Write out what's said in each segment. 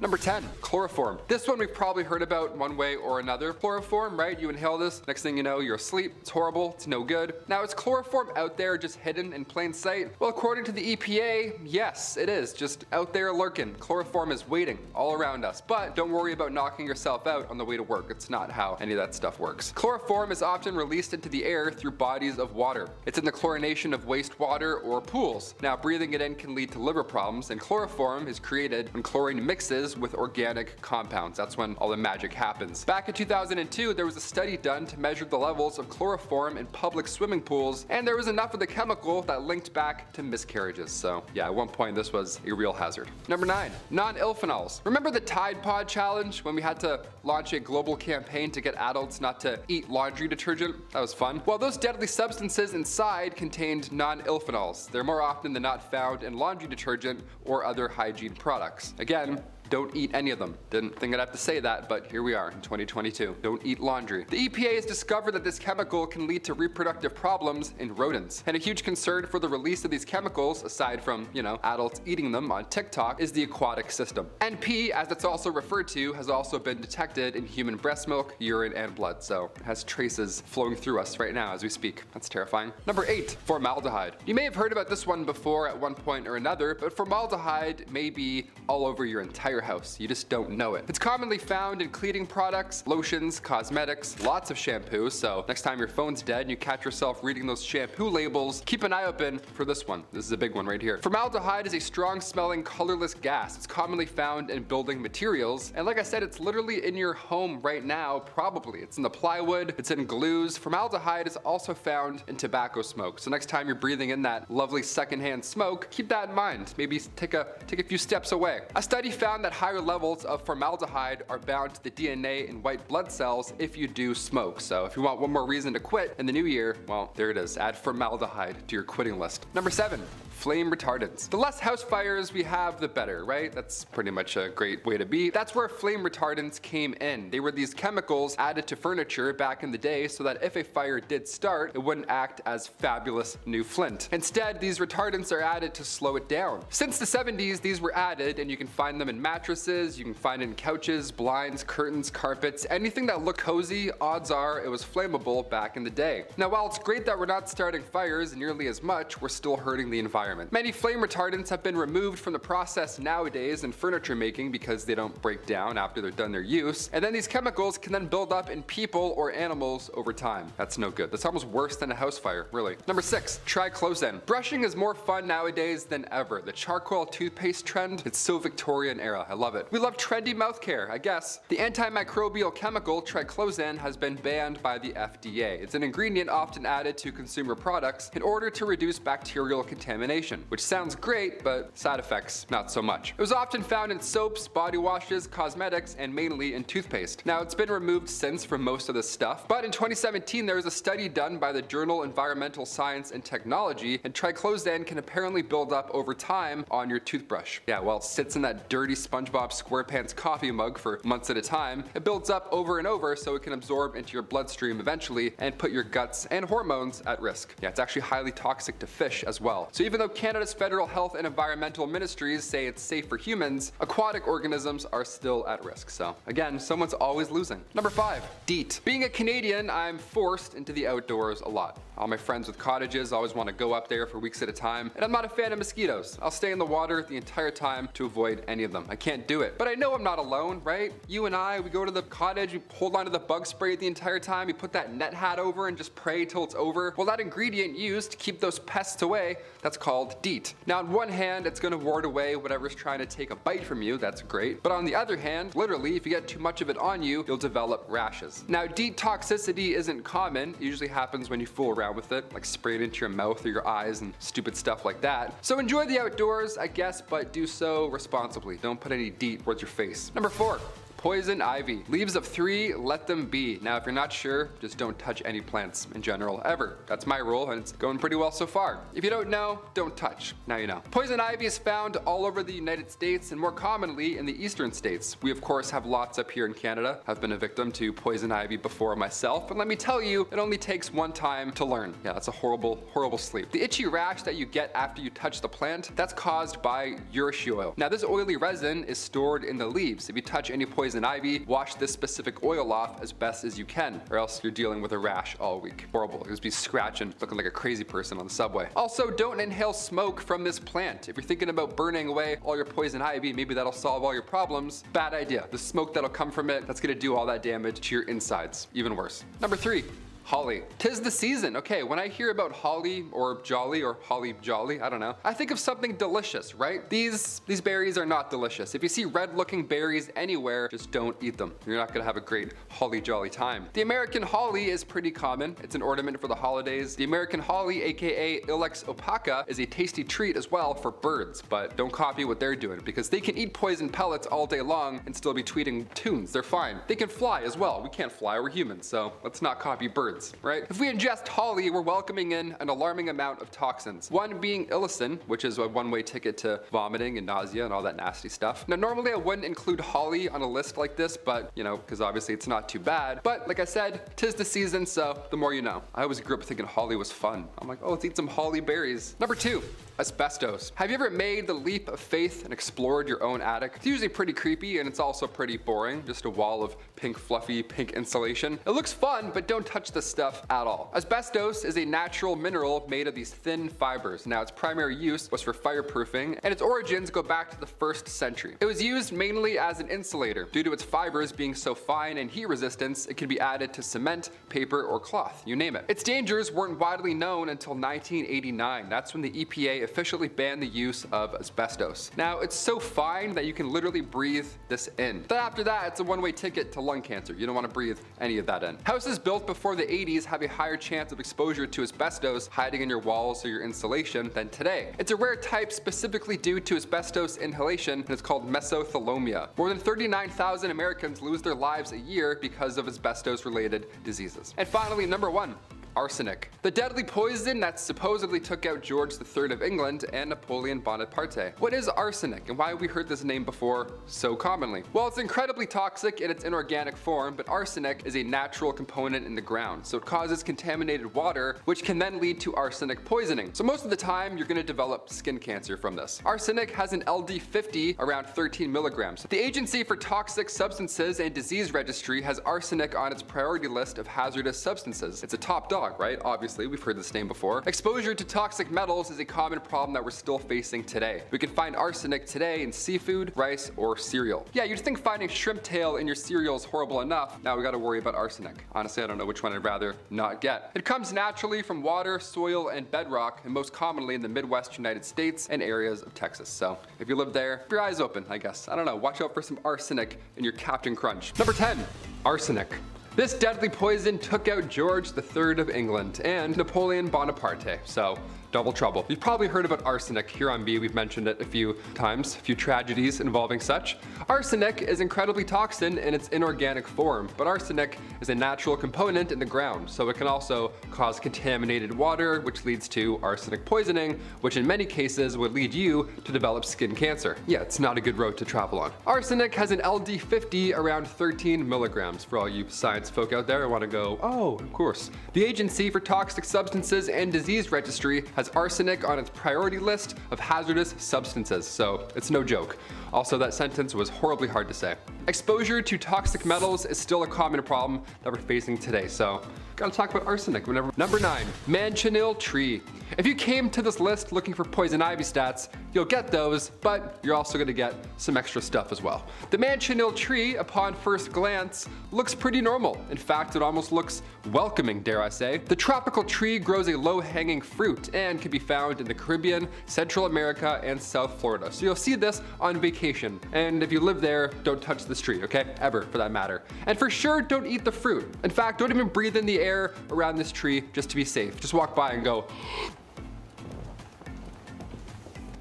Number 10, chloroform. This one we've probably heard about one way or another. Chloroform, right? You inhale this, next thing you know, you're asleep. It's horrible, it's no good. Now, is chloroform out there just hidden in plain sight? Well, according to the EPA, yes, it is. Just out there lurking. Chloroform is waiting all around us. But don't worry about knocking yourself out on the way to work. It's not how any of that stuff works. Chloroform is often released into the air through bodies of water. It's in the chlorination of wastewater or pools. Now, breathing it in can lead to liver problems, and chloroform is created when chlorine mixes with organic compounds. That's when all the magic happens. Back in 2002, there was a study done to measure the levels of chloroform in public swimming pools, and there was enough of the chemical that linked back to miscarriages. So yeah, at one point this was a real hazard. Number 9, non-ilphenols. Remember the Tide Pod challenge when we had to launch a global campaign to get adults not to eat laundry detergent? That was fun. Well, those deadly substances inside contained non-ilphenols. They're more often than not found in laundry detergent or other hygiene products. Again, don't eat any of them. Didn't think I'd have to say that, but here we are in 2022. Don't eat laundry. The EPA has discovered that this chemical can lead to reproductive problems in rodents. And a huge concern for the release of these chemicals, aside from, adults eating them on TikTok, is the aquatic system. NP, as it's also referred to, has also been detected in human breast milk, urine, and blood. So it has traces flowing through us right now as we speak. That's terrifying. Number 8, formaldehyde. You may have heard about this one before at one point or another, but formaldehyde may be all over your entire house. You just don't know it. It's commonly found in cleaning products, lotions, cosmetics, lots of shampoos. So next time your phone's dead and you catch yourself reading those shampoo labels, keep an eye open for this one. This is a big one right here. Formaldehyde is a strong smelling colorless gas. It's commonly found in building materials. And like I said, it's literally in your home right now, probably. It's in the plywood, it's in glues. Formaldehyde is also found in tobacco smoke. So next time you're breathing in that lovely secondhand smoke, keep that in mind. Maybe take a few steps away. A study found that higher levels of formaldehyde are bound to the DNA in white blood cells if you do smoke. So if you want one more reason to quit in the new year, well, there it is. Add formaldehyde to your quitting list. Number 7, flame retardants. The less house fires we have, the better, right? That's pretty much a great way to be. That's where flame retardants came in. They were these chemicals added to furniture back in the day so that if a fire did start, it wouldn't act as fabulous new flint. Instead, these retardants are added to slow it down. Since the 70s, these were added, and you can find them in mattresses, you can find it in couches, blinds, curtains, carpets, anything that looked cozy. Odds are it was flammable back in the day. Now, while it's great that we're not starting fires nearly as much, we're still hurting the environment. Many flame retardants have been removed from the process nowadays in furniture making because they don't break down after they're done their use, and then these chemicals can then build up in people or animals over time. That's no good. That's almost worse than a house fire, really. Number 6, triclosan. Brushing is more fun nowadays than ever. The charcoal toothpaste trend, it's so Victorian era. I love it. We love trendy mouth care, I guess. The antimicrobial chemical triclosan has been banned by the FDA. It's an ingredient often added to consumer products in order to reduce bacterial contamination, which sounds great, but side effects, not so much. It was often found in soaps, body washes, cosmetics, and mainly in toothpaste. Now, it's been removed since from most of this stuff, but in 2017, there was a study done by the journal Environmental Science and Technology, and triclosan can apparently build up over time on your toothbrush. Yeah, well, it sits in that dirty SpongeBob SquarePants coffee mug for months at a time. It builds up over and over so it can absorb into your bloodstream eventually and put your guts and hormones at risk. Yeah, it's actually highly toxic to fish as well. So even though Canada's federal health and environmental ministries say it's safe for humans, aquatic organisms are still at risk. So again, someone's always losing. Number 5, DEET. Being a Canadian, I'm forced into the outdoors a lot. All my friends with cottages always want to go up there for weeks at a time, and I'm not a fan of mosquitoes. I'll stay in the water the entire time to avoid any of them. I can't do it. But I know I'm not alone, right? You and I, we go to the cottage, we hold onto the bug spray the entire time, we put that net hat over and just pray till it's over. Well, that ingredient used to keep those pests away, that's called DEET. Now, on one hand, it's going to ward away whatever's trying to take a bite from you, that's great. But on the other hand, literally, if you get too much of it on you, you'll develop rashes. Now, DEET toxicity isn't common. It usually happens when you fool around with it, like spray it into your mouth or your eyes and stupid stuff like that. So enjoy the outdoors, I guess, but do so responsibly. Don't put any DEET towards your face. Number 4, Poison ivy. Leaves of 3, let them be. Now, if you're not sure, just don't touch any plants in general, ever. That's my rule, and it's going pretty well so far. If you don't know, don't touch. Now you know. Poison ivy is found all over the United States and more commonly in the eastern states. We, of course, have lots up here in Canada. I've been a victim to poison ivy before myself, and let me tell you, it only takes one time to learn. Yeah, that's a horrible, horrible sleep. The itchy rash that you get after you touch the plant, that's caused by urushiol oil. Now, this oily resin is stored in the leaves. If you touch any poison ivy, wash this specific oil off as best as you can, or else you're dealing with a rash all week. Horrible. You'll just be scratching, looking like a crazy person on the subway. Also, don't inhale smoke from this plant. If you're thinking about burning away all your poison ivy, maybe that'll solve all your problems. Bad idea. The smoke that'll come from it, that's gonna do all that damage to your insides. Even worse. Number 3. Holly. 'Tis the season. Okay, when I hear about holly or jolly or holly jolly, I don't know, I think of something delicious, right? These berries are not delicious. If you see red looking berries anywhere, just don't eat them. You're not gonna have a great holly jolly time. The American holly is pretty common. It's an ornament for the holidays. The American holly, aka Ilex opaca, is a tasty treat as well for birds, but don't copy what they're doing because they can eat poison pellets all day long and still be tweeting tunes. They're fine. They can fly as well. We can't fly, we're humans, so let's not copy birds. Right? If we ingest holly, we're welcoming in an alarming amount of toxins. One being illicin, which is a one-way ticket to vomiting and nausea and all that nasty stuff. Now, normally I wouldn't include holly on a list like this, but you know, because obviously it's not too bad. But like I said, 'tis the season, so the more you know. I always grew up thinking holly was fun. I'm like, oh, let's eat some holly berries. Number 2. Asbestos. Have you ever made the leap of faith and explored your own attic? It's usually pretty creepy and it's also pretty boring. Just a wall of pink fluffy pink insulation. It looks fun, but don't touch this stuff at all. Asbestos is a natural mineral made of these thin fibers. Now, its primary use was for fireproofing, and its origins go back to the 1st century. It was used mainly as an insulator. Due to its fibers being so fine and heat resistance, it can be added to cement, paper, or cloth, you name it. Its dangers weren't widely known until 1989. That's when the EPA officially banned the use of asbestos. Now, it's so fine that you can literally breathe this in. Then after that, it's a one-way ticket to lung cancer. You don't want to breathe any of that in. Houses built before the 80s have a higher chance of exposure to asbestos hiding in your walls or your insulation than today. It's a rare type specifically due to asbestos inhalation, and it's called mesothelioma. More than 39,000 Americans lose their lives a year because of asbestos-related diseases. And finally, number 1. Arsenic. The deadly poison that supposedly took out George III of England and Napoleon Bonaparte. What is arsenic and why have we heard this name before so commonly? Well, it's incredibly toxic in its inorganic form, but arsenic is a natural component in the ground, so it causes contaminated water, which can then lead to arsenic poisoning. So most of the time, you're going to develop skin cancer from this. Arsenic has an LD50 around 13 milligrams. The Agency for Toxic Substances and Disease Registry has arsenic on its priority list of hazardous substances. It's a top dog, right? Obviously, we've heard this name before. Exposure to toxic metals is a common problem that we're still facing today. We can find arsenic today in seafood, rice, or cereal. Yeah, you'd think finding shrimp tail in your cereal is horrible enough. Now we gotta worry about arsenic. Honestly, I don't know which one I'd rather not get. It comes naturally from water, soil, and bedrock, and most commonly in the Midwest United States and areas of Texas. So if you live there, keep your eyes open, I guess. I don't know, watch out for some arsenic in your Captain Crunch. Number 10, arsenic. This deadly poison took out George III of England and Napoleon Bonaparte, so double trouble. You've probably heard about arsenic here on B. We've mentioned it a few times, a few tragedies involving such. Arsenic is incredibly toxic in its inorganic form, but arsenic is a natural component in the ground, so it can also cause contaminated water, which leads to arsenic poisoning, which in many cases would lead you to develop skin cancer. Yeah, it's not a good road to travel on. Arsenic has an LD50 around 13 milligrams. For all you science folk out there, I want to go, oh, of course. The Agency for Toxic Substances and Disease Registry has arsenic on its priority list of hazardous substances, so it's no joke. Also, that sentence was horribly hard to say. Exposure to toxic metals is still a common problem that we're facing today, so gotta talk about arsenic whenever. Number 9, manchineel tree. If you came to this list looking for poison ivy stats, you'll get those, but you're also gonna get some extra stuff as well. The manchineel tree, upon first glance, looks pretty normal. In fact, it almost looks welcoming, dare I say. The tropical tree grows a low-hanging fruit and can be found in the Caribbean, Central America, and South Florida. So you'll see this on vacation. And if you live there, don't touch this tree, okay? Ever, for that matter. And for sure, don't eat the fruit. In fact, don't even breathe in the air around this tree just to be safe. Just walk by and go.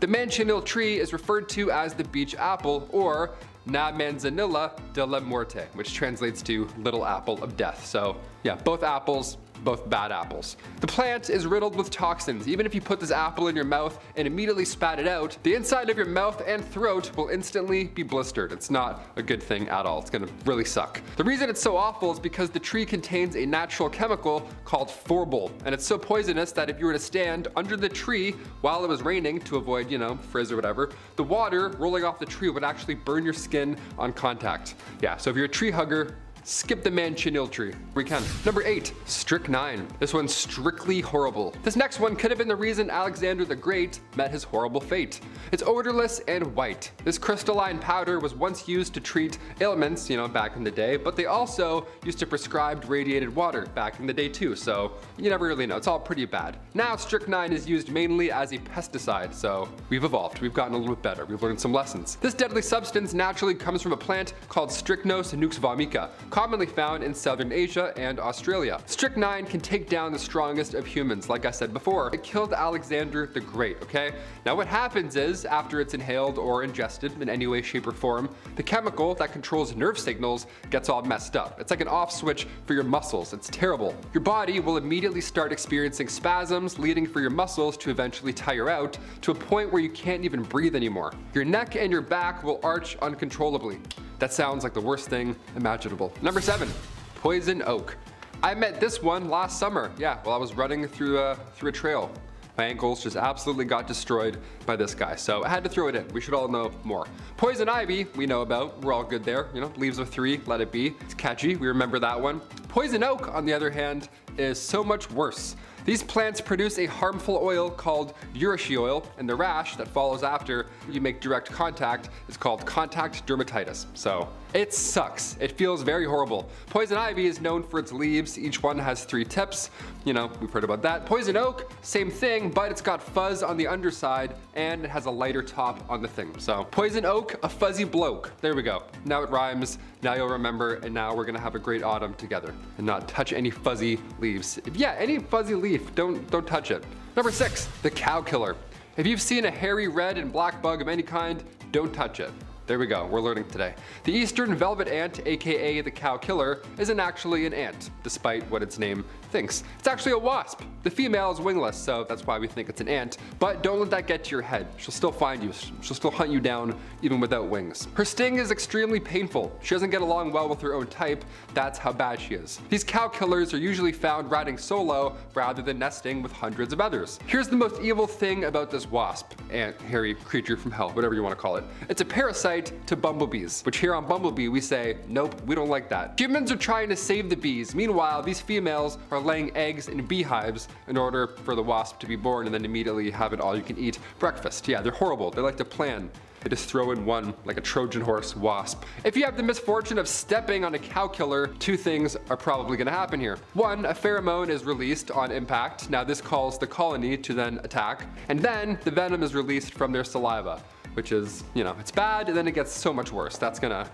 The manchineel tree is referred to as the beach apple or Na manzanilla de la muerte, which translates to little apple of death. So yeah, both apples, both bad apples. The plant is riddled with toxins. Even if you put this apple in your mouth and immediately spat it out, the inside of your mouth and throat will instantly be blistered. It's not a good thing at all. It's gonna really suck. The reason it's so awful is because the tree contains a natural chemical called phorbol, and it's so poisonous that if you were to stand under the tree while it was raining to avoid, frizz or whatever, the water rolling off the tree would actually burn your skin on contact. Yeah, so if you're a tree hugger, skip the manchineel tree. We can. Number 8, strychnine. This one's strictly horrible. This next one could have been the reason Alexander the Great met his horrible fate. It's odorless and white. This crystalline powder was once used to treat ailments, back in the day, but they also used to prescribe radiated water back in the day too, so you never really know. It's all pretty bad. Now strychnine is used mainly as a pesticide, so we've evolved. We've gotten a little bit better. We've learned some lessons. This deadly substance naturally comes from a plant called Strychnos nux vomica, commonly found in southern Asia and Australia. Strychnine can take down the strongest of humans, like I said before. It killed Alexander the Great, okay? Now what happens is, after it's inhaled or ingested in any way, shape, or form, the chemical that controls nerve signals gets all messed up. It's like an off switch for your muscles. It's terrible. Your body will immediately start experiencing spasms, leading for your muscles to eventually tire out to a point where you can't even breathe anymore. Your neck and your back will arch uncontrollably. That sounds like the worst thing imaginable. Number 7, poison oak. I met this one last summer. Yeah, while I was running through a trail. My ankles just absolutely got destroyed by this guy, so I had to throw it in. We should all know more. Poison ivy, we know about. We're all good there. Leaves of 3, let it be. It's catchy, we remember that one. Poison oak, on the other hand, is so much worse. These plants produce a harmful oil called urushiol oil, and the rash that follows after you make direct contact is called contact dermatitis. So it sucks. It feels very horrible. Poison ivy is known for its leaves. Each one has 3 tips. We've heard about that. Poison oak, same thing, but it's got fuzz on the underside and it has a lighter top on the thing. So poison oak, a fuzzy bloke. There we go. Now it rhymes. Now you'll remember, and now we're gonna have a great autumn together and not touch any fuzzy leaves. Any fuzzy leaf, don't touch it. Number 6, the cow killer. If you've seen a hairy red and black bug of any kind, don't touch it. There we go, we're learning today. The eastern velvet ant, aka the cow killer, isn't actually an ant, despite what its name thinks. It's actually a wasp. The female is wingless, so that's why we think it's an ant, but don't let that get to your head. She'll still find you. She'll still hunt you down, even without wings. Her sting is extremely painful. She doesn't get along well with her own type. That's how bad she is. These cow killers are usually found riding solo rather than nesting with hundreds of others. Here's the most evil thing about this wasp, ant, hairy creature from hell, whatever you want to call it. It's a parasite to bumblebees, which here on Bumblebee we say, nope, we don't like that. Humans are trying to save the bees. Meanwhile, these females are laying eggs in beehives in order for the wasp to be born and then immediately have an all-you-can-eat breakfast. Yeah, they're horrible. They like to plan. They just throw in one, like a Trojan horse wasp. If you have the misfortune of stepping on a cow killer, 2 things are probably gonna happen here. 1, a pheromone is released on impact. Now this calls the colony to then attack. And then the venom is released from their saliva, which is, it's bad, and then it gets so much worse. That's gonna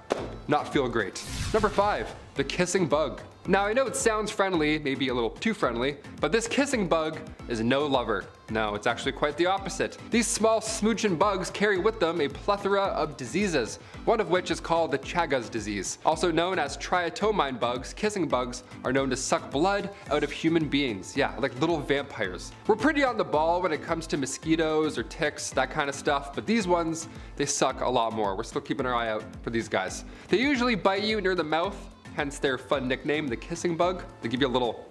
not feel great. Number 5, the kissing bug. Now I know it sounds friendly, maybe a little too friendly, but this kissing bug is no lover. No, it's actually quite the opposite. These small smoochin' bugs carry with them a plethora of diseases, one of which is called the Chagas disease. Also known as triatomine bugs, kissing bugs are known to suck blood out of human beings. Yeah, like little vampires. We're pretty on the ball when it comes to mosquitoes or ticks, that kind of stuff, but these ones, they suck a lot more. We're still keeping our eye out for these guys. They usually bite you near the mouth, hence their fun nickname, the kissing bug. They give you a little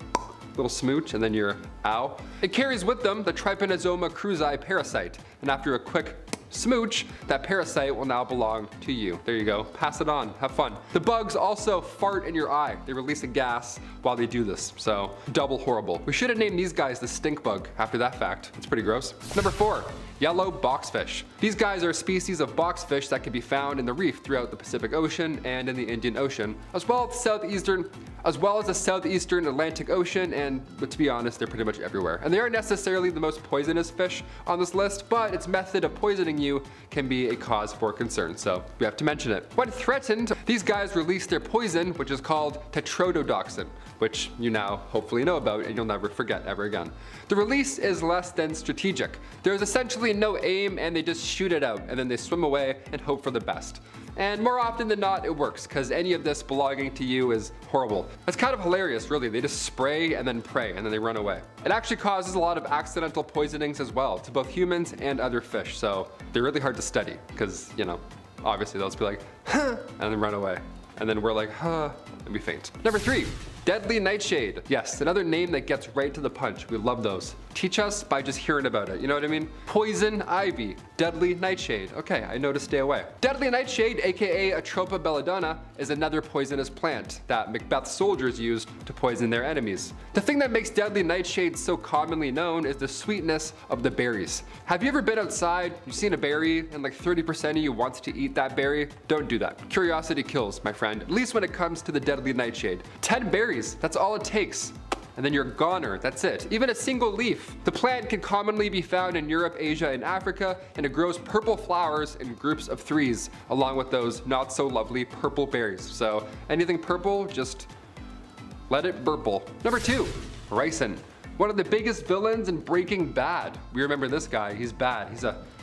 smooch and then you're ow. It carries with them the Trypanosoma cruzi parasite, and after a quick smooch, that parasite will now belong to you. There you go, pass it on, have fun. The bugs also fart in your eye. They release a gas while they do this, so double horrible. We should have named these guys the stink bug after that fact. It's pretty gross. Number 4, yellow boxfish. These guys are a species of boxfish that can be found in the reef throughout the Pacific Ocean and in the Indian Ocean, as well as the southeastern Atlantic Ocean, and to be honest, they're pretty much everywhere. And they aren't necessarily the most poisonous fish on this list, but its method of poisoning you can be a cause for concern, so we have to mention it. When threatened, these guys release their poison, which is called tetrodotoxin, which you now hopefully know about and you'll never forget ever again. The release is less than strategic. There's essentially no aim and they just shoot it out and then they swim away and hope for the best. And more often than not, it works, because any of this belonging to you is horrible. It's kind of hilarious, really. They just spray and then pray, and then they run away. It actually causes a lot of accidental poisonings as well, to both humans and other fish, so they're really hard to study, because, you know, obviously they'll just be like, huh, and then run away. And then we're like, huh, and we faint. Number 3. Deadly nightshade. Yes, another name that gets right to the punch. We love those. Teach us by just hearing about it, you know what I mean? Poison ivy, deadly nightshade. Okay, I know to stay away. Deadly nightshade, aka Atropa belladonna, is another poisonous plant that Macbeth's soldiers used to poison their enemies. The thing that makes deadly nightshade so commonly known is the sweetness of the berries. Have you ever been outside, you've seen a berry, and like 30% of you wants to eat that berry? Don't do that. Curiosity kills, my friend, at least when it comes to the deadly nightshade. 10 berries, that's all it takes. And then you're goner, that's it. Even a single leaf. The plant can commonly be found in Europe, Asia, and Africa, and it grows purple flowers in groups of 3s, along with those not so lovely purple berries. So anything purple, just let it burple. Number 2, ricin. One of the biggest villains in Breaking Bad. We remember this guy, he's bad.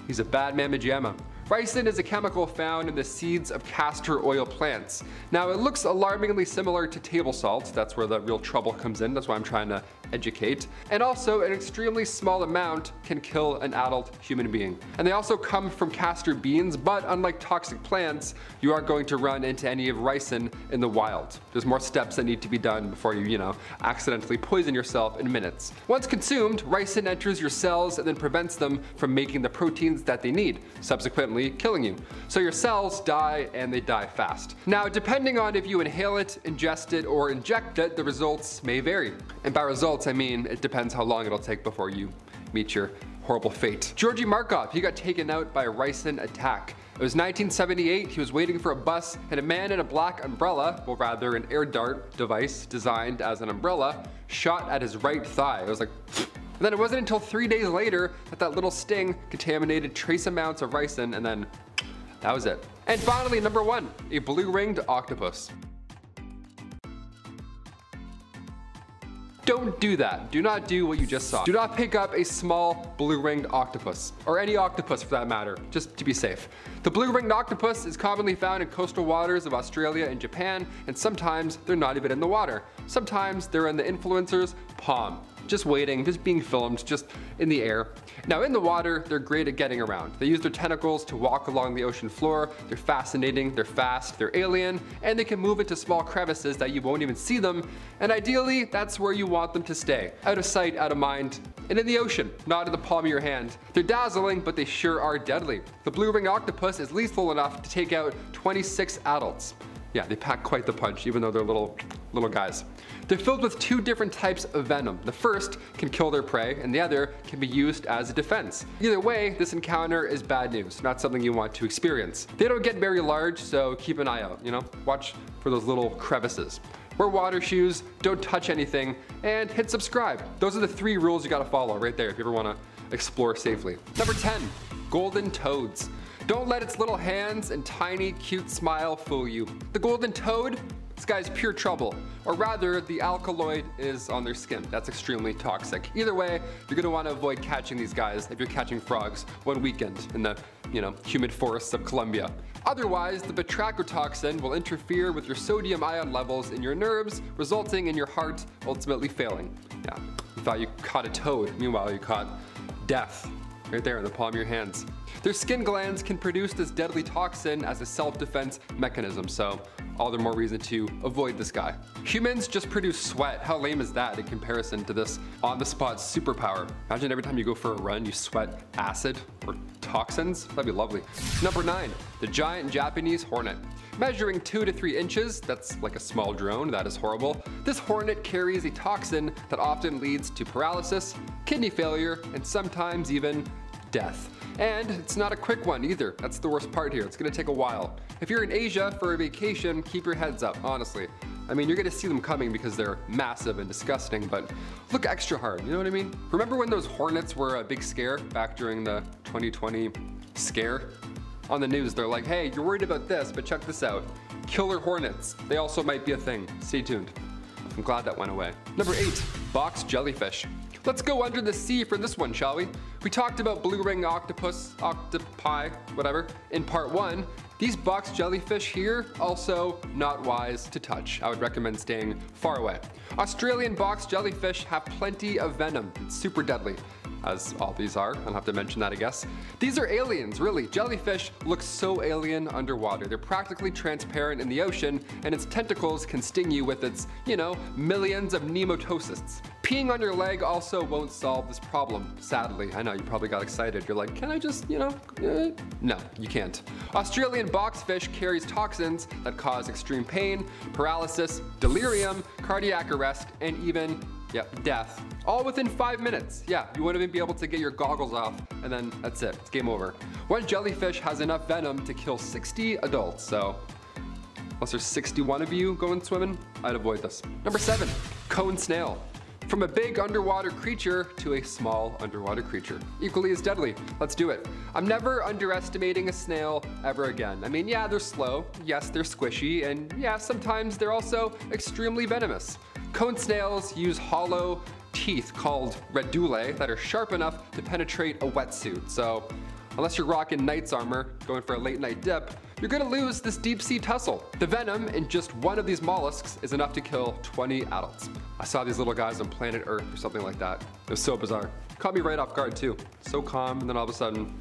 He's a bad mamma jamma. Ricin is a chemical found in the seeds of castor oil plants. Now it looks alarmingly similar to table salt, that's where the real trouble comes in, that's why I'm trying to educate. And also an extremely small amount can kill an adult human being. And they also come from castor beans, but unlike toxic plants, you aren't going to run into any of ricin in the wild. There's more steps that need to be done before you accidentally poison yourself in minutes. Once consumed, ricin enters your cells and then prevents them from making the proteins that they need, subsequently killing you. So your cells die, and they die fast. Now, depending on if you inhale it, ingest it, or inject it, the results may vary. And by results, I mean it depends how long it'll take before you meet your horrible fate. Georgy Markov, he got taken out by a ricin attack. It was 1978, he was waiting for a bus, and a man in a black umbrella, well rather an air dart device designed as an umbrella, shot at his right thigh. It was like, and then it wasn't until 3 days later that little sting contaminated trace amounts of ricin, and then that was it. And finally, number 1, a blue-ringed octopus. Don't do that. Do not do what you just saw. Do not pick up a small blue-ringed octopus, or any octopus for that matter, just to be safe. The blue-ringed octopus is commonly found in coastal waters of Australia and Japan, and sometimes they're not even in the water. Sometimes they're in the influencer's palm. Just waiting, just being filmed, just in the air. Now in the water, they're great at getting around. They use their tentacles to walk along the ocean floor. They're fascinating, they're fast, they're alien, and they can move into small crevices that you won't even see them. And ideally, that's where you want them to stay. Out of sight, out of mind, and in the ocean, not in the palm of your hand. They're dazzling, but they sure are deadly. The blue-ringed octopus is lethal enough to take out 26 adults. Yeah, they pack quite the punch, even though they're little guys. They're filled with 2 different types of venom. The first can kill their prey, and the other can be used as a defense. Either way, this encounter is bad news, not something you want to experience. They don't get very large, so keep an eye out, Watch for those little crevices. Wear water shoes, don't touch anything, and hit subscribe. Those are the 3 rules you gotta follow right there if you ever wanna explore safely. Number 10, golden toads. Don't let its little hands and tiny, cute smile fool you. The golden toad, this guy's pure trouble. Or rather, the alkaloid is on their skin. That's extremely toxic. Either way, you're gonna wanna avoid catching these guys if you're catching frogs one weekend in the, humid forests of Colombia. Otherwise, the batrachotoxin will interfere with your sodium ion levels in your nerves, resulting in your heart ultimately failing. Yeah, you thought you caught a toad. Meanwhile, you caught death. Right there in the palm of your hands. Their skin glands can produce this deadly toxin as a self-defense mechanism, so all the more reason to avoid this guy. Humans just produce sweat. How lame is that in comparison to this on-the-spot superpower? Imagine every time you go for a run, you sweat acid or toxins. That'd be lovely. Number 9, the giant Japanese hornet. Measuring 2 to 3 inches, that's like a small drone, that is horrible. This hornet carries a toxin that often leads to paralysis, kidney failure, and sometimes even death. And it's not a quick one either. That's the worst part here. It's gonna take a while. If you're in Asia for a vacation, keep your heads up, honestly. I mean, you're gonna see them coming because they're massive and disgusting, but look extra hard, you know what I mean? Remember when those hornets were a big scare back during the 2020 scare? On the news, they're like, hey, you're worried about this, but check this out. Killer hornets. They also might be a thing. Stay tuned. I'm glad that went away. Number 8, box jellyfish. Let's go under the sea for this one, shall we? We talked about blue ring octopi, whatever, in part 1. These box jellyfish here, also not wise to touch. I would recommend staying far away. Australian box jellyfish have plenty of venom. It's super deadly, as all these are. I don't have to mention that, I guess. These are aliens, really. Jellyfish look so alien underwater. They're practically transparent in the ocean, and its tentacles can sting you with its, millions of nematocysts. Peeing on your leg also won't solve this problem, sadly. I know, you probably got excited. You're like, can I just, No, you can't. Australian boxfish carries toxins that cause extreme pain, paralysis, delirium, cardiac arrest, and even death. All within 5 minutes. Yeah, you wouldn't even be able to get your goggles off, and then that's it. It's game over. One jellyfish has enough venom to kill 60 adults, so unless there's 61 of you going swimming, I'd avoid this. Number 7, cone snail. From a big underwater creature to a small underwater creature. Equally as deadly. Let's do it. I'm never underestimating a snail ever again. I mean, yeah, they're slow. Yes, they're squishy. And yeah, sometimes they're also extremely venomous. Cone snails use hollow teeth called radulae that are sharp enough to penetrate a wetsuit. So unless you're rocking knight's armor, going for a late night dip, you're gonna lose this deep sea tussle. The venom in just one of these mollusks is enough to kill 20 adults. I saw these little guys on planet Earth or something like that. It was so bizarre. Caught me right off guard too. So calm, and then all of a sudden.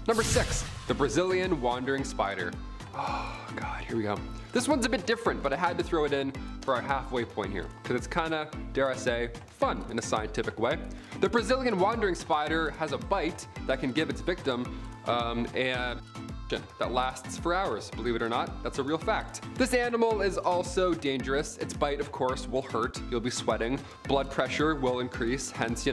Number 6, the Brazilian wandering spider. Oh God, here we go. This one's a bit different, but I had to throw it in for our halfway point here, because it's kinda, dare I say, fun in a scientific way. The Brazilian wandering spider has a bite that can give its victim that lasts for hours. Believe it or not, that's a real fact. This animal is also dangerous. Its bite, of course, will hurt. You'll be sweating. Blood pressure will increase, hence,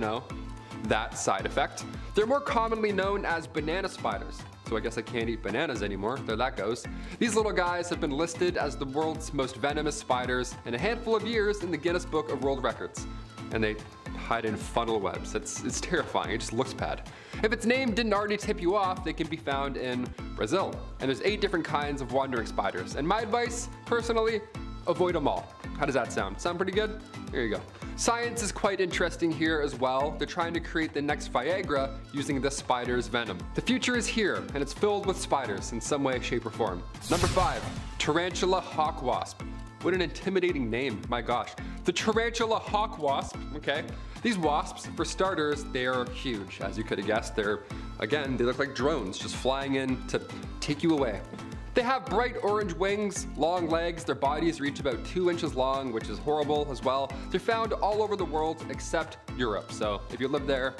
that side effect. They're more commonly known as banana spiders. So I guess I can't eat bananas anymore. There that goes. These little guys have been listed as the world's most venomous spiders in a handful of years in the Guinness Book of World Records. And they hide in funnel webs. It's terrifying. It just looks bad. If its name didn't already tip you off, they can be found in Brazil. And there's 8 different kinds of wandering spiders. And my advice, personally, avoid them all. How does that sound? Sound pretty good? There you go. Science is quite interesting here as well. They're trying to create the next Viagra using this spider's venom. The future is here, and it's filled with spiders in some way, shape, or form. Number 5, tarantula hawk wasp. What an intimidating name, my gosh. The tarantula hawk wasp, okay? These wasps, for starters, they are huge. As you could have guessed, they look like drones just flying in to take you away. They have bright orange wings, long legs, their bodies reach about 2 inches long, which is horrible as well. They're found all over the world except Europe, so if you live there,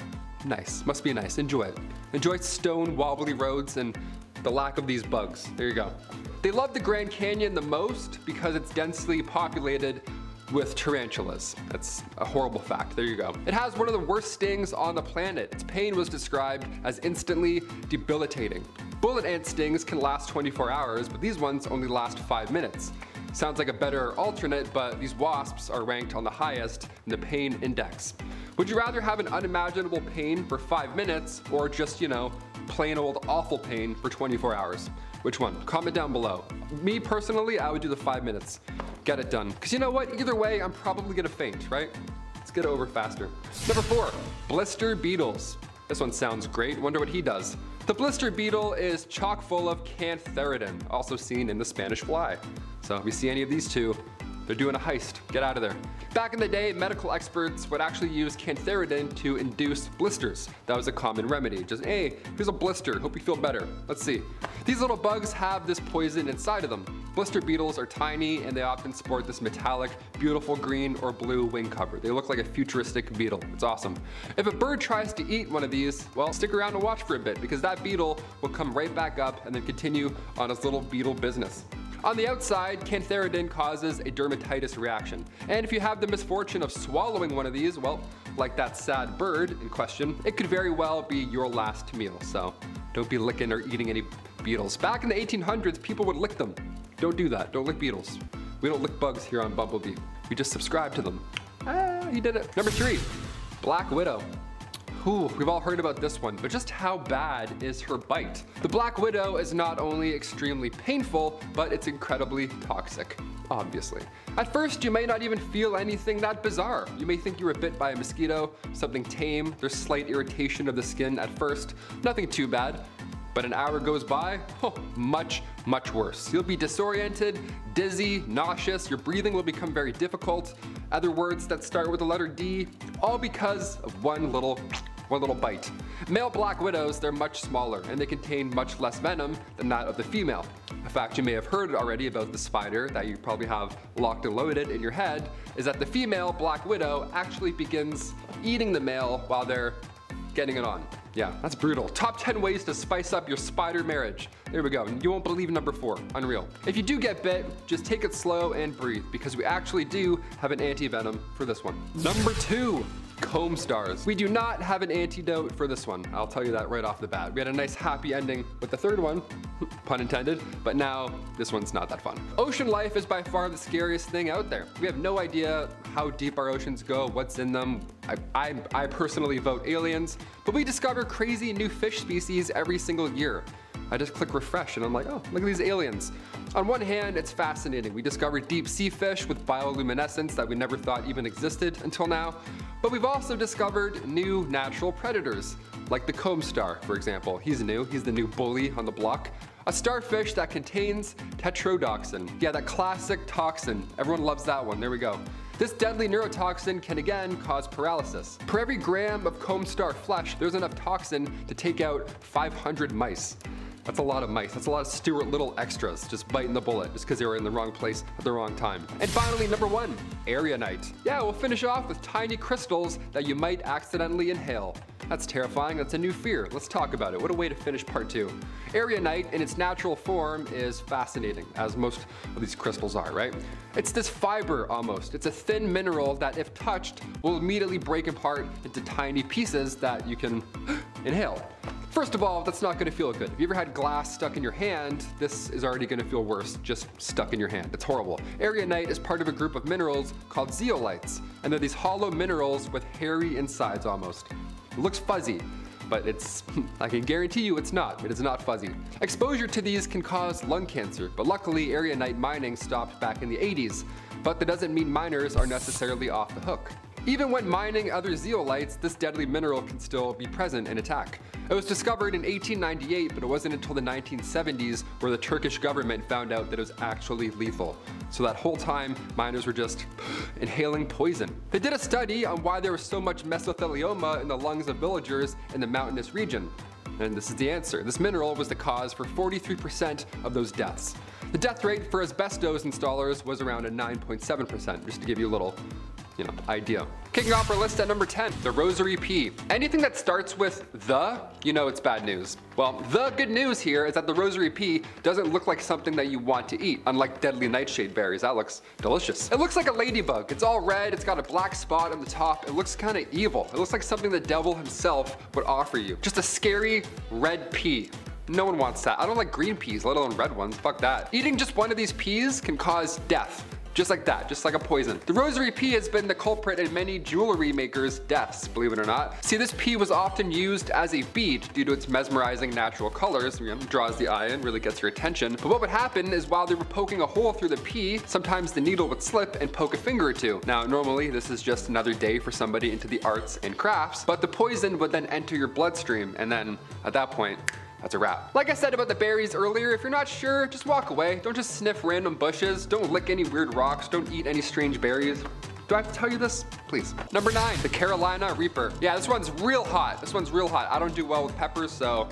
nice, must be nice, enjoy it. Enjoy stone wobbly roads and the lack of these bugs, there you go. They love the Grand Canyon the most because it's densely populated with tarantulas. That's a horrible fact, there you go. It has one of the worst stings on the planet. Its pain was described as instantly debilitating. Bullet ant stings can last 24 hours, but these ones only last 5 minutes. Sounds like a better alternate, but these wasps are ranked on the highest in the pain index. Would you rather have an unimaginable pain for 5 minutes or just, plain old awful pain for 24 hours? Which one? Comment down below. Me personally, I would do the 5 minutes. Get it done. Because you know what? Either way, I'm probably gonna faint, right? Let's get it over faster. Number 4, blister beetles. This one sounds great. Wonder what he does. The blister beetle is chock full of cantharidin, also seen in the Spanish fly. So if you see any of these two, they're doing a heist. Get out of there. Back in the day, medical experts would actually use cantharidin to induce blisters. That was a common remedy. Just, hey, here's a blister. Hope you feel better. Let's see. These little bugs have this poison inside of them. Blister beetles are tiny and they often sport this metallic, beautiful green or blue wing cover. They look like a futuristic beetle. It's awesome. If a bird tries to eat one of these, well, stick around and watch for a bit because that beetle will come right back up and then continue on its little beetle business. On the outside, cantharidin causes a dermatitis reaction. And if you have the misfortune of swallowing one of these, well, like that sad bird in question, it could very well be your last meal. So don't be licking or eating any beetles. Back in the 1800s, people would lick them. Don't do that. Don't lick beetles. We don't lick bugs here on Bumblebee. We just subscribe to them. Ah, he did it. Number 3, black widow. Ooh, we've all heard about this one, but just how bad is her bite? The Black Widow is not only extremely painful, but it's incredibly toxic, obviously. At first, you may not even feel anything that bizarre. You may think you were bit by a mosquito, something tame, there's slight irritation of the skin at first, nothing too bad. But an hour goes by, much worse. You'll be disoriented, dizzy, nauseous, your breathing will become very difficult, other words that start with the letter D, all because of one little bite. Male Black Widows, they're much smaller and they contain much less venom than that of the female. A fact you may have heard already about the spider that you probably have locked and loaded in your head is that the female Black Widow actually begins eating the male while they're getting it on. Yeah, that's brutal. Top 10 ways to spice up your spider marriage. There we go. You won't believe number 4. Unreal. If you do get bit, just take it slow and breathe because we actually do have an anti-venom for this one. Number 2. Comb stars. We do not have an antidote for this one. I'll tell you that right off the bat. We had a nice happy ending with the third one, pun intended, but now this one's not that fun. Ocean life is by far the scariest thing out there. We have no idea how deep our oceans go, what's in them. I personally vote aliens, but we discover crazy new fish species every single year. I just click refresh and I'm like, oh, look at these aliens. On one hand, it's fascinating. We discover deep sea fish with bioluminescence that we never thought even existed until now. But we've also discovered new natural predators, like the comb star, for example. He's new, he's the new bully on the block. A starfish that contains tetrodotoxin. Yeah, that classic toxin. Everyone loves that one, there we go. This deadly neurotoxin can again cause paralysis. Per every gram of comb star flesh, there's enough toxin to take out 500 mice. That's a lot of mice. That's a lot of Stuart Little extras just biting the bullet just because they were in the wrong place at the wrong time. And finally, number 1, Aerionite. Yeah, we'll finish off with tiny crystals that you might accidentally inhale. That's terrifying. That's a new fear. Let's talk about it. What a way to finish part 2. Aerionite in its natural form is fascinating, as most of these crystals are, right? It's this fiber almost. It's a thin mineral that if touched will immediately break apart into tiny pieces that you can inhale. First of all, that's not going to feel good. If you ever had glass stuck in your hand, this is already going to feel worse, just stuck in your hand. It's horrible. Aerionite is part of a group of minerals called zeolites, and they're these hollow minerals with hairy insides almost. It looks fuzzy, but it's, I can guarantee you it's not. It is not fuzzy. Exposure to these can cause lung cancer, but luckily Aerionite mining stopped back in the 80s. But that doesn't mean miners are necessarily off the hook. Even when mining other zeolites, this deadly mineral can still be present and attack. It was discovered in 1898, but it wasn't until the 1970s where the Turkish government found out that it was actually lethal. So that whole time, miners were just inhaling poison. They did a study on why there was so much mesothelioma in the lungs of villagers in the mountainous region. And this is the answer. This mineral was the cause for 43% of those deaths. The death rate for asbestos installers was around a 9.7%, just to give you a little idea. Kicking off our list at number 10, the rosary pea. Anything that starts with the, it's bad news. Well, the good news here is that the rosary pea doesn't look like something that you want to eat, unlike deadly nightshade berries. That looks delicious. It looks like a ladybug. It's all red, it's got a black spot on the top. It looks kind of evil. It looks like something the devil himself would offer you. Just a scary red pea. No one wants that. I don't like green peas, let alone red ones. Fuck that. Eating just one of these peas can cause death. Just like that, just like a poison. The rosary pea has been the culprit in many jewelry makers' deaths, believe it or not. See, this pea was often used as a bead due to its mesmerizing natural colors, draws the eye in, really gets your attention. But what would happen is while they were poking a hole through the pea, sometimes the needle would slip and poke a finger or two. Now, normally this is just another day for somebody into the arts and crafts, but the poison would then enter your bloodstream, and then at that point, that's a wrap. Like I said about the berries earlier, if you're not sure, just walk away. Don't just sniff random bushes. Don't lick any weird rocks. Don't eat any strange berries. Do I have to tell you this? Please. Number 9, the Carolina Reaper. Yeah, this one's real hot. This one's real hot. I don't do well with peppers, so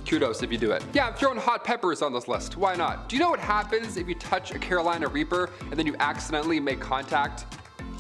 kudos if you do it. Yeah, I'm throwing hot peppers on this list. Why not? Do you know what happens if you touch a Carolina Reaper and then you accidentally make contact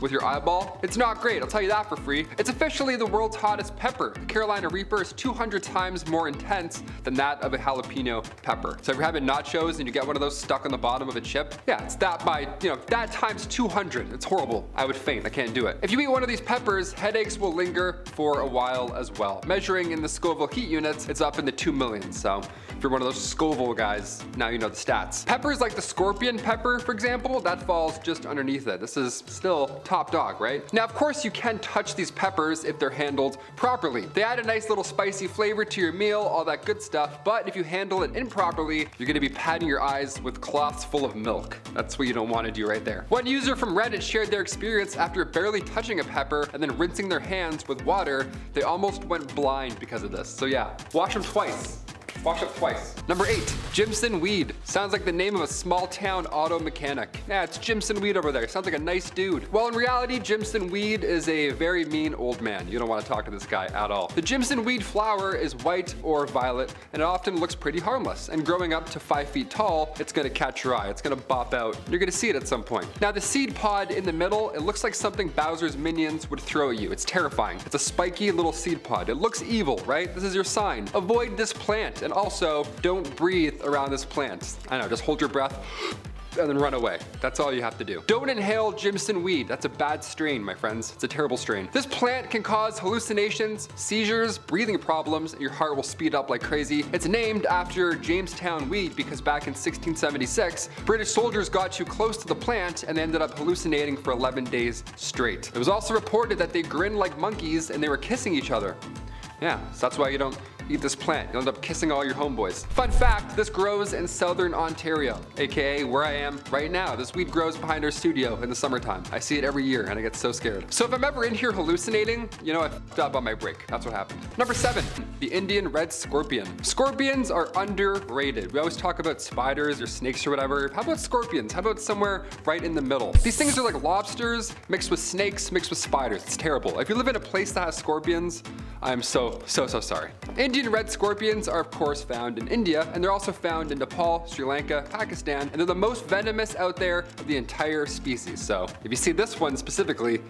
with your eyeball? It's not great, I'll tell you that for free. It's officially the world's hottest pepper. The Carolina Reaper is 200 times more intense than that of a jalapeno pepper. So if you're having nachos and you get one of those stuck on the bottom of a chip, yeah, it's that by, that times 200. It's horrible. I would faint, I can't do it. If you eat one of these peppers, headaches will linger for a while as well. Measuring in the Scoville heat units, it's up in the 2 million. So if you're one of those Scoville guys, now you know the stats. Peppers like the scorpion pepper, for example, that falls just underneath it. This is still top dog, right? Now, of course, you can touch these peppers if they're handled properly. They add a nice little spicy flavor to your meal, all that good stuff, but if you handle it improperly, you're gonna be patting your eyes with cloths full of milk. That's what you don't wanna do right there. One user from Reddit shared their experience after barely touching a pepper and then rinsing their hands with water. They almost went blind because of this. So yeah, wash them twice. Wash up twice. Number 8, Jimson Weed. Sounds like the name of a small town auto mechanic. Yeah, it's Jimson Weed over there. Sounds like a nice dude. Well, in reality, Jimson Weed is a very mean old man. You don't want to talk to this guy at all. The Jimson Weed flower is white or violet, and it often looks pretty harmless. And growing up to 5 feet tall, it's gonna catch your eye. It's gonna bop out. You're gonna see it at some point. Now, the seed pod in the middle, it looks like something Bowser's minions would throw at you. It's terrifying. It's a spiky little seed pod. It looks evil, right? This is your sign. Avoid this plant. And also, don't breathe around this plant. I know, just hold your breath and then run away. That's all you have to do. Don't inhale Jimson Weed. That's a bad strain, my friends. It's a terrible strain. This plant can cause hallucinations, seizures, breathing problems, and your heart will speed up like crazy. It's named after Jamestown weed because back in 1676, British soldiers got too close to the plant and they ended up hallucinating for 11 days straight. It was also reported that they grinned like monkeys and they were kissing each other. Yeah, so that's why you don't eat this plant. You'll end up kissing all your homeboys. Fun fact, this grows in southern Ontario, aka where I am right now. This weed grows behind our studio in the summertime. I see it every year and I get so scared. So if I'm ever in here hallucinating, you know I f***ed up on my break. That's what happened. Number 7, the Indian red scorpion. Scorpions are underrated. We always talk about spiders or snakes or whatever. How about scorpions? How about somewhere right in the middle? These things are like lobsters mixed with snakes, mixed with spiders. It's terrible. If you live in a place that has scorpions, I'm so sorry. Indian red scorpions are of course found in India, and they're also found in Nepal, Sri Lanka, Pakistan, and they're the most venomous out there of the entire species. So if you see this one specifically,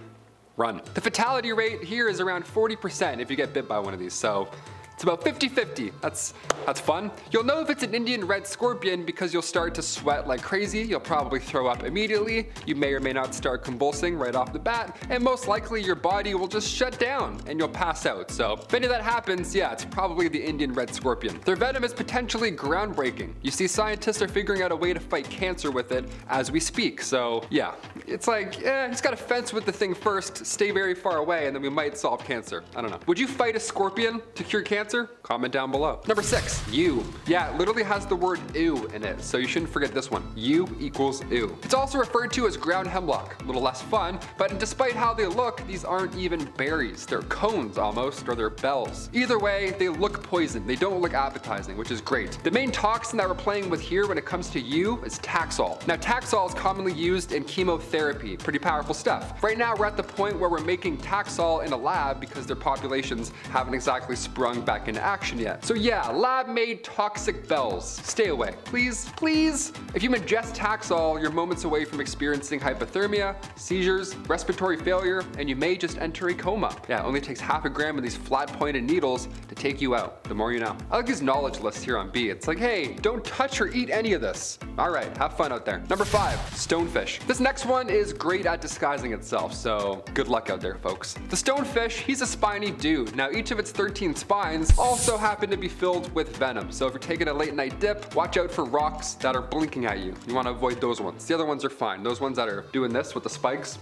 run. The fatality rate here is around 40% if you get bit by one of these, so it's about 50-50. That's fun. You'll know if it's an Indian red scorpion because you'll start to sweat like crazy. You'll probably throw up immediately. You may or may not start convulsing right off the bat. And most likely your body will just shut down and you'll pass out. So if any of that happens, yeah, it's probably the Indian red scorpion. Their venom is potentially groundbreaking. You see, scientists are figuring out a way to fight cancer with it as we speak. So yeah, it's like, just gotta fence with the thing first, stay very far away, and then we might solve cancer. I don't know. Would you fight a scorpion to cure cancer? Comment down below. Number 6, yew. Yeah, it literally has the word ew in it, so you shouldn't forget this one. Yew equals ew. It's also referred to as ground hemlock. A little less fun, but despite how they look, these aren't even berries. They're cones almost, or they're bells. Either way, they look poison. They don't look appetizing, which is great. The main toxin that we're playing with here when it comes to yew is Taxol. Now, Taxol is commonly used in chemotherapy. Pretty powerful stuff. Right now, we're at the point where we're making Taxol in a lab because their populations haven't exactly sprung back into action yet. So yeah, lab-made toxic bells. Stay away. Please, please. If you ingest Taxol, you're moments away from experiencing hypothermia, seizures, respiratory failure, and you may just enter a coma. Yeah, it only takes half a gram of these flat-pointed needles to take you out. The more you know. I like these knowledge lists here on B. It's like, hey, don't touch or eat any of this. All right, have fun out there. Number 5, stonefish. This next one is great at disguising itself, so good luck out there, folks. The stonefish, he's a spiny dude. Now, each of its 13 spines also happen to be filled with venom. So if you're taking a late night dip, watch out for rocks that are blinking at you. You want to avoid those ones. The other ones are fine. Those ones that are doing this with the spikes,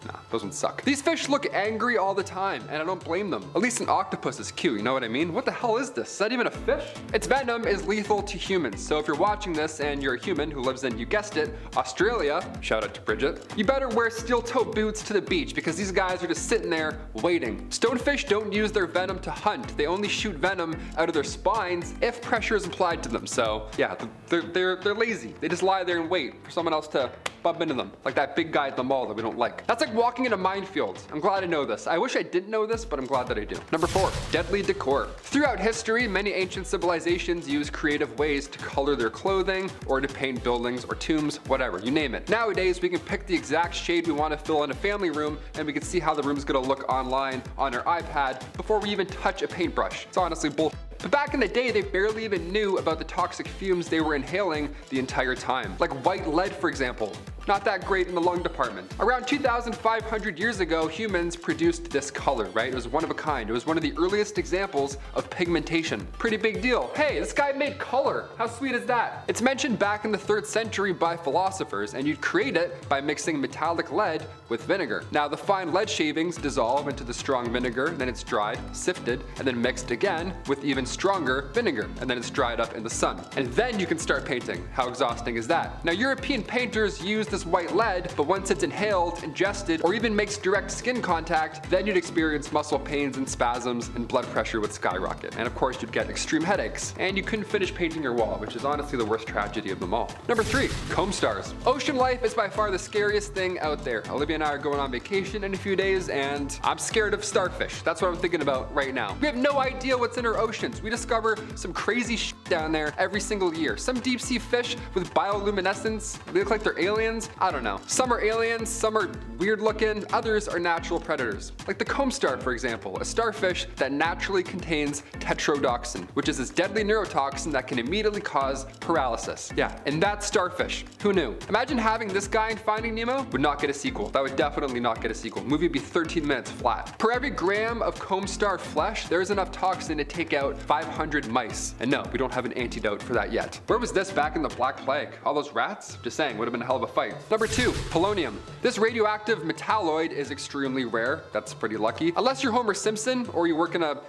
nah, those ones suck. These fish look angry all the time, and I don't blame them. At least an octopus is cute, you know what I mean? What the hell is this? Is that even a fish? Its venom is lethal to humans, so if you're watching this and you're a human who lives in, you guessed it, Australia, shout out to Bridget, you better wear steel-toe boots to the beach because these guys are just sitting there waiting. Stonefish don't use their venom to hunt. They only shoot venom out of their spines if pressure is applied to them. So yeah, they're lazy. They just lie there and wait for someone else to bump into them, like that big guy at the mall that we don't like. That's like walking in a minefield. I'm glad I know this. I wish I didn't know this, but I'm glad that I do. Number 4, deadly decor. Throughout history, many ancient civilizations use creative ways to color their clothing or to paint buildings or tombs, whatever, you name it. Nowadays, we can pick the exact shade we want to fill in a family room, and we can see how the room's gonna look online on our iPad before we even touch a paintbrush. It's honestly bullshit. But back in the day, they barely even knew about the toxic fumes they were inhaling the entire time. Like white lead, for example. Not that great in the lung department. Around 2,500 years ago, humans produced this color, right? It was one of a kind. It was one of the earliest examples of pigmentation. Pretty big deal. Hey, this guy made color. How sweet is that? It's mentioned back in the 3rd century by philosophers, and you'd create it by mixing metallic lead with vinegar. Now, the fine lead shavings dissolve into the strong vinegar, then it's dried, sifted, and then mixed again with even stronger vinegar, and then it's dried up in the sun. And then you can start painting. How exhausting is that? Now, European painters use this white lead, but once it's inhaled, ingested, or even makes direct skin contact, then you'd experience muscle pains and spasms, and blood pressure would skyrocket. And of course, you'd get extreme headaches, and you couldn't finish painting your wall, which is honestly the worst tragedy of them all. Number 3, comb stars. Ocean life is by far the scariest thing out there. Olivia and I are going on vacation in a few days, and I'm scared of starfish. That's what I'm thinking about right now. We have no idea what's in our oceans. We discover some crazy shit down there every single year. Some deep sea fish with bioluminescence, they look like they're aliens. I don't know. Some are aliens, some are weird looking, others are natural predators. Like the comb star, for example, a starfish that naturally contains tetrodotoxin, which is this deadly neurotoxin that can immediately cause paralysis. Yeah, and that's starfish. Who knew? Imagine having this guy in Finding Nemo. Would not get a sequel. That would definitely not get a sequel. Movie would be 13 minutes flat. Per every gram of comb star flesh, there's enough toxin to take out 500 mice. And no, we don't have an antidote for that yet. Where was this back in the Black Plague? All those rats? Just saying, would have been a hell of a fight. Number 2, polonium. This radioactive metalloid is extremely rare. That's pretty lucky. Unless you're Homer Simpson or you work in a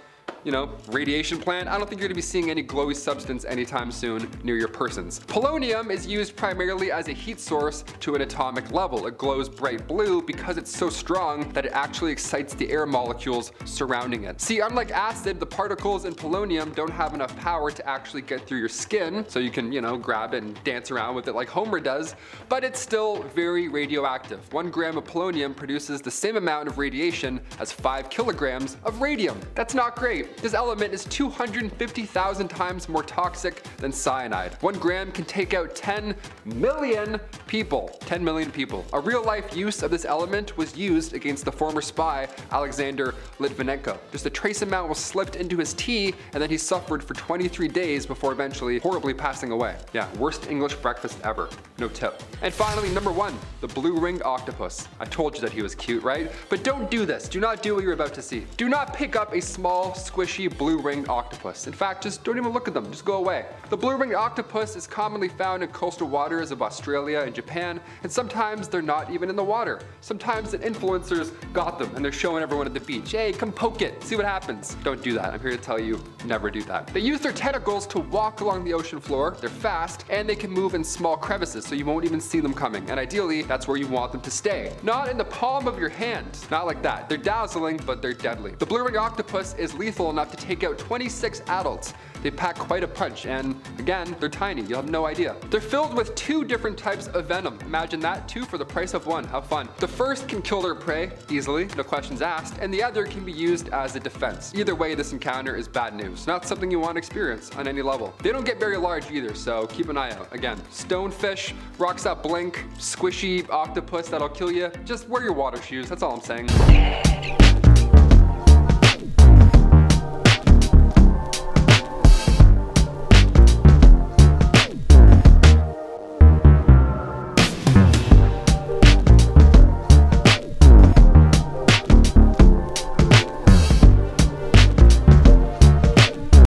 radiation plant, I don't think you're gonna be seeing any glowy substance anytime soon near your persons. Polonium is used primarily as a heat source to an atomic level. It glows bright blue because it's so strong that it actually excites the air molecules surrounding it. See, unlike acid, the particles in polonium don't have enough power to actually get through your skin, so you can, grab it and dance around with it like Homer does, but it's still very radioactive. 1 gram of polonium produces the same amount of radiation as 5 kilograms of radium. That's not great. This element is 250,000 times more toxic than cyanide. 1 gram can take out 10 million people. 10 million people. A real-life use of this element was used against the former spy Alexander Litvinenko. Just a trace amount was slipped into his tea, and then he suffered for 23 days before eventually horribly passing away. Yeah, worst English breakfast ever. No tip. And finally, number 1, the blue-ringed octopus. I told you that he was cute, right? But don't do this. Do not do what you're about to see. Do not pick up a small, squishy blue-ringed octopus. In fact, just don't even look at them, just go away. The blue-ringed octopus is commonly found in coastal waters of Australia and Japan, and sometimes they're not even in the water. Sometimes the influencers got them and they're showing everyone at the beach, hey, come poke it, see what happens. Don't do that. I'm here to tell you, never do that. They use their tentacles to walk along the ocean floor, they're fast, and they can move in small crevices so you won't even see them coming, and ideally, that's where you want them to stay. Not in the palm of your hand, not like that. They're dazzling, but they're deadly. The blue-ringed octopus is lethal enough to take out 26 adults. They pack quite a punch, and again, they're tiny, you'll have no idea. They're filled with 2 different types of venom. Imagine that, 2 for the price of 1, have fun. The first can kill their prey easily, no questions asked, and the other can be used as a defense. Either way, this encounter is bad news, not something you want to experience on any level. They don't get very large either, so keep an eye out. Again, stonefish, rocks that blink, squishy octopus that'll kill you, just wear your water shoes, that's all I'm saying.